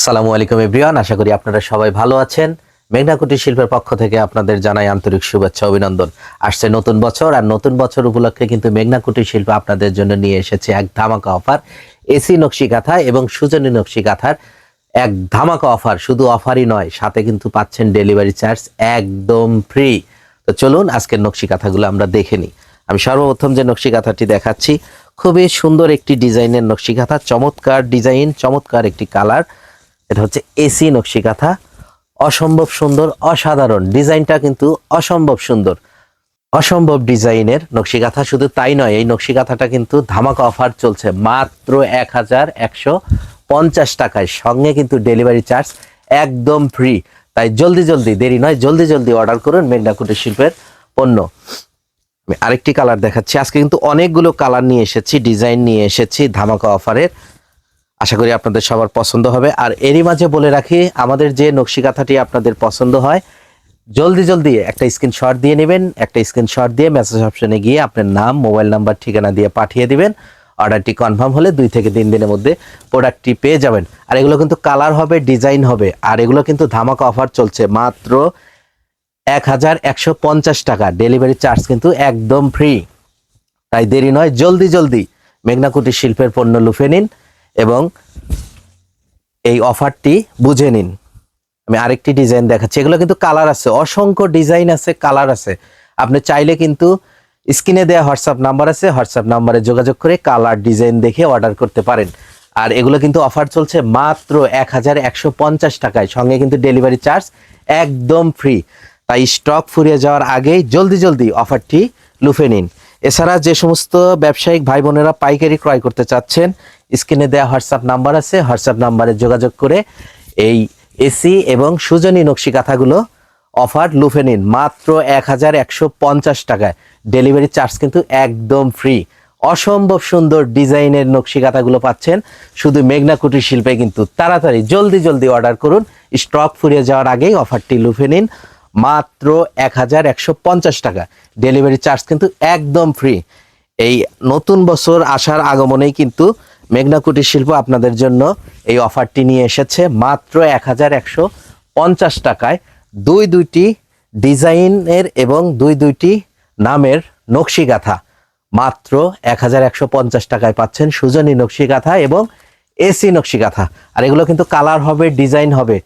আসসালামু আলাইকুম এভরিওয়ান, আশা করি আপনারা সবাই ভালো আছেন। মেঘনা কুটির শিল্পের পক্ষ থেকে আপনাদের জানাই আন্তরিক শুভেচ্ছা অভিনন্দন। আসছে নতুন বছর, আর নতুন বছর উপলক্ষে কিন্তু মেঘনা কুটির শিল্প আপনাদের জন্য নিয়ে এসেছে এক ধামাকা অফার। এসি নকশি কাঁথা এবং সুজনী নকশি কাঁথার এক ধামাকা অফার। শুধু অফারই নয়, সাথে কিন্তু পাচ্ছেন ডেলিভারি চার্জ একদম ফ্রি। তো চলুন আজকের নকশি কাঁথাগুলো আমরা দেখে নিই। আমি সর্বপ্রথম যে নকশি কাঁথাটি দেখাচ্ছি, খুবই সুন্দর একটি ডিজাইনের নকশি কাঁথা, চমৎকার ডিজাইন, চমৎকার একটি কালার। এটা হচ্ছে এসি নকশি কাঁথা, অসম্ভব সুন্দর, অসাধারণ ডিজাইনটা কিন্তু অসম্ভব সুন্দর, অসম্ভব ডিজাইনের নকশি কাঁথা। শুধু তাই নয়, এই নকশি কাঁথাটা কিন্তু ধামাকা অফার চলছে মাত্র 1150 টাকায়, সঙ্গে কিন্তু ডেলিভারি চার্জ একদম ফ্রি। তাই জলদি জলদি, দেরি নয়, জলদি জলদি অর্ডার করুন মেঘনা কুটির শিল্পের পণ্য। আমি আরেকটি কালার দেখাচ্ছি। আজকে কিন্তু অনেকগুলো কালার নিয়ে এসেছি, ডিজাইন নিয়ে এসেছি ধামাকা অফারের। আশা করি আপনাদের সবার পছন্দ হবে। আর এরই মাঝে বলে রাখি, আমাদের যে নকশি কাঁথাটি আপনাদের পছন্দ হয়, জলদি জলদি একটা স্ক্রিনশট দিয়ে নেবেন। একটা স্ক্রিনশট দিয়ে মেসেজ অপশনে গিয়ে আপনার নাম, মোবাইল নাম্বার, ঠিকানা দিয়ে পাঠিয়ে দিবেন। অর্ডারটি কনফার্ম হলে 2 থেকে 3 দিনের মধ্যে প্রোডাক্টটি পেয়ে যাবেন। আর এগুলো কিন্তু কালার হবে, ডিজাইন হবে, আর এগুলো কিন্তু ধামাকা অফার চলছে মাত্র 1150 টাকা। ডেলিভারি চার্জ কিন্তু একদম ফ্রি। তাই দেরি নয়, জলদি জলদি মেঘনা কুটির শিল্পের পণ্য লুফে নিন এবং এই অফারটি বুঝে নিন। আমি আরেকটি ডিজাইন দেখাচ্ছি। এগুলো কিন্তু কালার আছে, অসংখ্য ডিজাইন আছে, কালার আছে। আপনি চাইলে কিন্তু স্ক্রিনে দেওয়া হোয়াটসঅ্যাপ নাম্বার আছে, হোয়াটসঅ্যাপ নাম্বারে যোগাযোগ করে কালার ডিজাইন দেখে অর্ডার করতে পারেন। আর এগুলো কিন্তু অফার চলছে মাত্র 1150 টাকায়, সঙ্গে কিন্তু ডেলিভারি চার্জ একদম ফ্রি। তাই স্টক ফুরিয়ে যাওয়ার আগেই জলদি জলদি অফারটি লুফে নিন। এছাড়া যে সমস্ত ব্যবসায়িক ভাই বোনেরা পাইকারি ক্রয় করতে চাচ্ছেন, স্ক্রিনে দেওয়া হোয়াটসঅ্যাপ নাম্বার আছে, হোয়াটসঅ্যাপ নাম্বারে যোগাযোগ করে এই এসি এবং সুজনী নকশি কাঁথাগুলো অফার লুফে নিন মাত্র 1150 টাকায়। ডেলিভারি চার্জ কিন্তু একদম ফ্রি। অসম্ভব সুন্দর ডিজাইনের নকশি কাঁথাগুলো পাচ্ছেন শুধু মেঘনা কুটির শিল্পে। কিন্তু তাড়াতাড়ি জলদি জলদি অর্ডার করুন, স্টক ফুরিয়ে যাওয়ার আগেই অফারটি লুফে নিন মাত্র 1150 টাকা। ডেলিভারি চার্জ কিন্তু একদম ফ্রি। এই নতুন বছর আসার আগমনেই কিন্তু মেঘনা কুটির শিল্প আপনাদের জন্য এই অফারটি নিয়ে এসেছে মাত্র 1150 টাকায়। দুইটি ডিজাইনের এবং দুইটি নামের নকশি কাঁথা মাত্র 1150 টাকায় পাচ্ছেন। সুজনী নকশি কাঁথা এবং এসি নকশি কাঁথা। আর এগুলো কিন্তু কালার হবে, ডিজাইন হবে,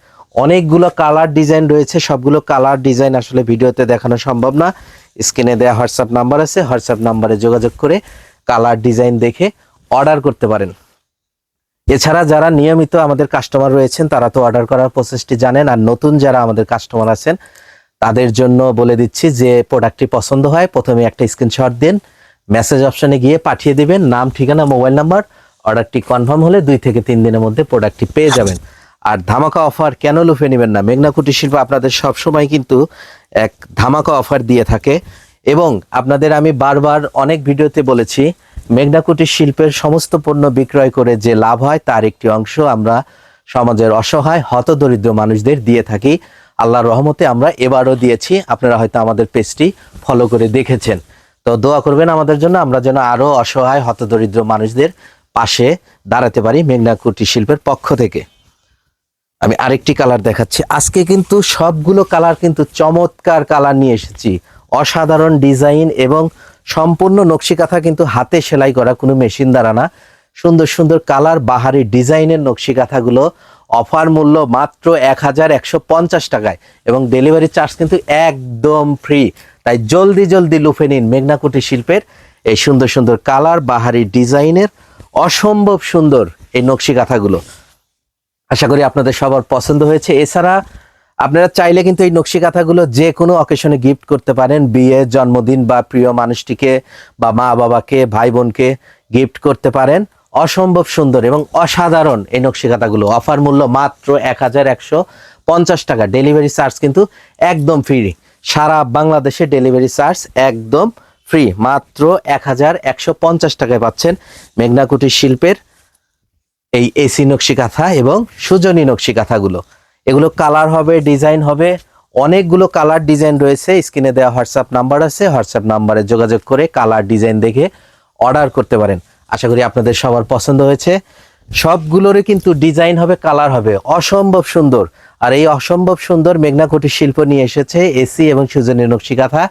অনেকগুলো কালার ডিজাইন রয়েছে। সবগুলো কালার ডিজাইন আসলে ভিডিওতে দেখানো সম্ভব না। স্ক্রিনে দেওয়া হোয়াটসঅ্যাপ নাম্বার আছে, হোয়াটসঅ্যাপ নাম্বারে যোগাযোগ করে কালার ডিজাইন দেখে অর্ডার করতে পারেন। এছাড়া যারা নিয়মিত আমাদের কাস্টমার রয়েছেন তারা তো অর্ডার করার প্রসেসটি জানেন। আর নতুন যারা আমাদের কাস্টমার আছেন তাদের জন্য বলে দিচ্ছি, যে প্রোডাক্টটি পছন্দ হয় প্রথমে একটা স্ক্রিনশট দিন, মেসেজ অপশনে গিয়ে পাঠিয়ে দিবেন নাম, ঠিকানা, মোবাইল নাম্বার। অর্ডারটি কনফার্ম হলে 2 থেকে 3 দিনের মধ্যে প্রোডাক্টটি পেয়ে যাবেন। আর ধামাকা অফার কেন লুফে নেবেন না? মেঘনা কুটির শিল্প আপনাদের সবসময় কিন্তু এক ধামাকা অফার দিয়ে থাকে। এবং আপনাদের আমি বারবার অনেক ভিডিওতে বলেছি, মেঘনা কুটির শিল্পের সমস্ত পণ্য বিক্রয় করে যে লাভ হয় তার একটি অংশ আমরা সমাজের অসহায় হতদরিদ্র মানুষদের দিয়ে থাকি। আল্লাহর রহমতে আমরা এবারও দিয়েছি। আপনারা হয়তো আমাদের পেজটি ফলো করে দেখেছেন। তো দোয়া করবেন আমাদের জন্য, আমরা যেন আরো অসহায় হতদরিদ্র মানুষদের পাশে দাঁড়াতে পারি মেঘনা কুটির শিল্পের পক্ষ থেকে। আমি আরেকটি কালার দেখাচ্ছি। আজকে কিন্তু সবগুলো কালার কিন্তু চমৎকার কালার নিয়ে এসেছি, অসাধারণ ডিজাইন এবং সম্পূর্ণ নকশি কাঁথা কিন্তু হাতে সেলাই করা, কোনো মেশিন দ্বারা না। সুন্দর সুন্দর কালার, বাহারি ডিজাইনের নকশি কাঁথাগুলো অফার মূল্য মাত্র 1150 টাকায় এবং ডেলিভারি চার্জ কিন্তু একদম ফ্রি। তাই জলদি জলদি লুফে নিন মেঘনা কুটির শিল্পের এই সুন্দর সুন্দর কালার, বাহারি ডিজাইনের অসম্ভব সুন্দর এই নকশি কাঁথাগুলো। আশা করি আপনাদের সবার পছন্দ হয়েছে। এছাড়া আপনারা চাইলে কিন্তু এই নকশি কাঁথাগুলো যে কোনো অকেশনে গিফট করতে পারেন। বিয়ে, জন্মদিন বা প্রিয় মানুষটিকে বা মা বাবাকে, ভাই বোনকে গিফট করতে পারেন। অসম্ভব সুন্দর এবং অসাধারণ এই নকশি কাঁথাগুলো অফার মূল্য মাত্র 1150 টাকা। ডেলিভারি চার্জ কিন্তু একদম ফ্রি। সারা বাংলাদেশে ডেলিভারি চার্জ একদম ফ্রি। মাত্র 1150 টাকায় পাচ্ছেন মেঘনা কুটির শিল্পের এই এসি নকশি কাঁথা এবং সুজনী নকশি কাঁথাগুলো। এগুলো কালার হবে, ডিজাইন হবে, অনেকগুলো কালার ডিজাইন রয়েছে। স্ক্রিনে দেওয়া হোয়াটসঅ্যাপ নাম্বার আছে, হোয়াটসঅ্যাপ নাম্বারে যোগাযোগ করে কালার ডিজাইন দেখে অর্ডার করতে পারেন। আশা করি আপনাদের সবার পছন্দ হয়েছে। সবগুলোরই কিন্তু ডিজাইন হবে, কালার হবে অসম্ভব সুন্দর। আর এই অসম্ভব সুন্দর মেঘনা কুটির শিল্প নিয়ে এসেছে এসি এবং সুজনী নকশি কাঁথা।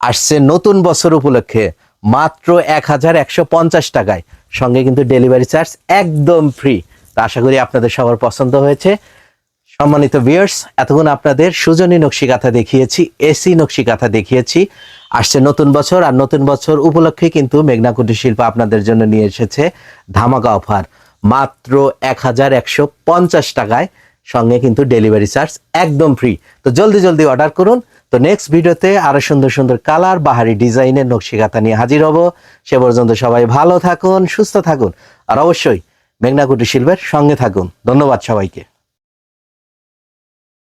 আসছে নতুন বছর উপলক্ষে মাত্র 1150 টাকায়, সঙ্গে কিন্তু ডেলিভারি চার্জ একদম ফ্রি। তা আশা করি আপনাদের সবার পছন্দ হয়েছে। সম্মানিত ভিউয়ার্স, এতক্ষণ আপনাদের সুজনী নকশি কাঁথা দেখিয়েছি, এসি নকশি কাঁথা দেখিয়েছি। আসছে নতুন বছর, আর নতুন বছর উপলক্ষে কিন্তু মেঘনা কুটির শিল্প আপনাদের জন্য নিয়ে এসেছে ধামাকা অফার মাত্র 1150 টাকায়, সঙ্গে কিন্তু ডেলিভারি চার্জ একদম ফ্রি। তো জলদি জলদি অর্ডার করুন। তো নেক্সট ভিডিওতে আরো সুন্দর সুন্দর কালার, বাহারি ডিজাইনের নকশি কাঁথা নিয়ে হাজির হব। সে পর্যন্ত সবাই ভালো থাকুন, সুস্থ থাকুন, আর অবশ্যই মেঘনা কুটির শিল্পের সঙ্গে থাকুন। ধন্যবাদ সবাইকে।